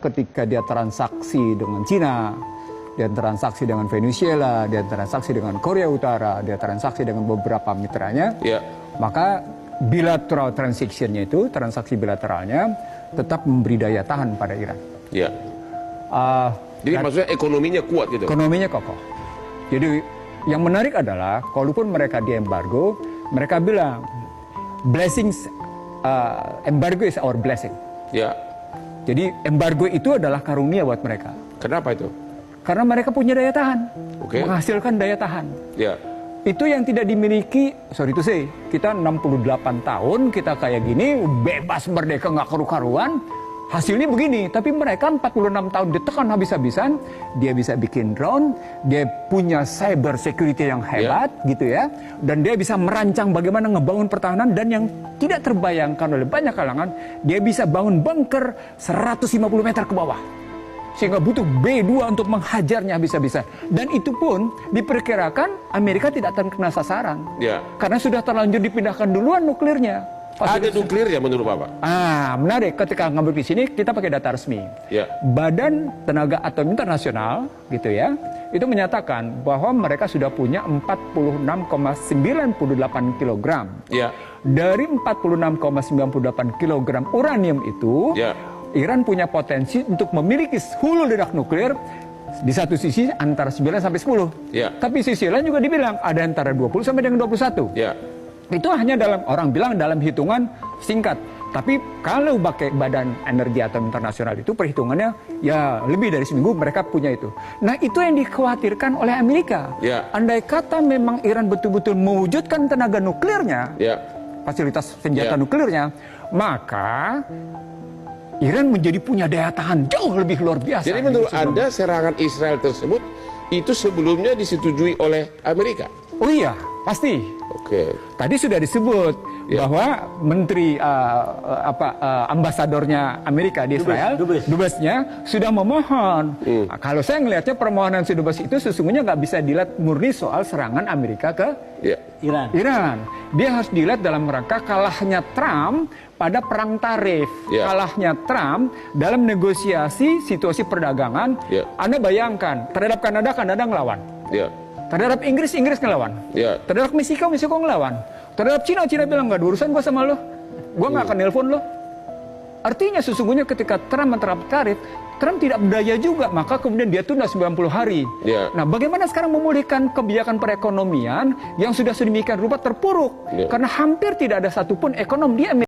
ketika dia transaksi dengan Cina, dia transaksi dengan Venezuela, dia transaksi dengan Korea Utara, dia transaksi dengan beberapa mitranya, maka bilateral transaction-nya itu, transaksi bilateralnya tetap memberi daya tahan pada Iran. Jadi maksudnya ekonominya kuat gitu? Ekonominya kokoh. Jadi yang menarik adalah, kalaupun mereka di embargo, mereka bilang, blessings, embargo is our blessing. Jadi embargo itu adalah karunia buat mereka. Kenapa itu? Karena mereka punya daya tahan, menghasilkan daya tahan. Itu yang tidak dimiliki, sorry to say, kita 68 tahun, kita kayak gini, bebas merdeka nggak karu-karuan, hasilnya begini. Tapi mereka 46 tahun ditekan habis-habisan, dia bisa bikin drone, dia punya cyber security yang hebat gitu ya, dan dia bisa merancang bagaimana ngebangun pertahanan, dan yang tidak terbayangkan oleh banyak kalangan, dia bisa bangun bunker 150 meter ke bawah. Sehingga butuh B2 untuk menghajarnya habis-habisan. Dan itu pun diperkirakan Amerika tidak akan kena sasaran. Karena sudah terlanjur dipindahkan duluan nuklirnya. Ada nuklir ya menurut Bapak? Menarik. Ketika ngambil di sini, kita pakai data resmi. Badan Tenaga Atom Internasional, gitu ya, itu menyatakan bahwa mereka sudah punya 46,98 kg. Dari 46,98 kg uranium itu, Iran punya potensi untuk memiliki hulu ledak nuklir di satu sisi antara 9 sampai 10. Tapi sisi lain juga dibilang ada antara 20 sampai dengan 21. Itu hanya orang bilang dalam hitungan singkat. Tapi kalau pakai Badan Energi Atom Internasional itu perhitungannya ya lebih dari seminggu mereka punya itu. Nah, itu yang dikhawatirkan oleh Amerika. Andai kata memang Iran betul-betul mewujudkan tenaga nuklirnya, fasilitas senjata nuklirnya, maka Iran menjadi punya daya tahan jauh lebih luar biasa. Jadi menurut Anda serangan Israel tersebut itu sebelumnya disetujui oleh Amerika? Oh iya, pasti. Tadi sudah disebut bahwa menteri ambasadornya Amerika di Israel, dubesnya sudah memohon. Kalau saya melihatnya permohonan si dubes itu sesungguhnya nggak bisa dilihat murni soal serangan Amerika ke Iran. Dia harus dilihat dalam rangka kalahnya Trump pada perang tarif, kalahnya Trump dalam negosiasi situasi perdagangan. Anda bayangkan, terhadap Kanada ngelawan, terhadap Inggris ngelawan, terhadap Meksiko ngelawan, terhadap Cina bilang nggak ada urusan gua sama lo, gua nggak akan nelpon lo. Artinya sesungguhnya ketika Trump menerapkan tarif, Trump tidak berdaya juga, maka kemudian dia tunda 90 hari. Nah, bagaimana sekarang memulihkan kebijakan perekonomian yang sudah sedemikian rupa terpuruk? Karena hampir tidak ada satupun ekonom di Amerika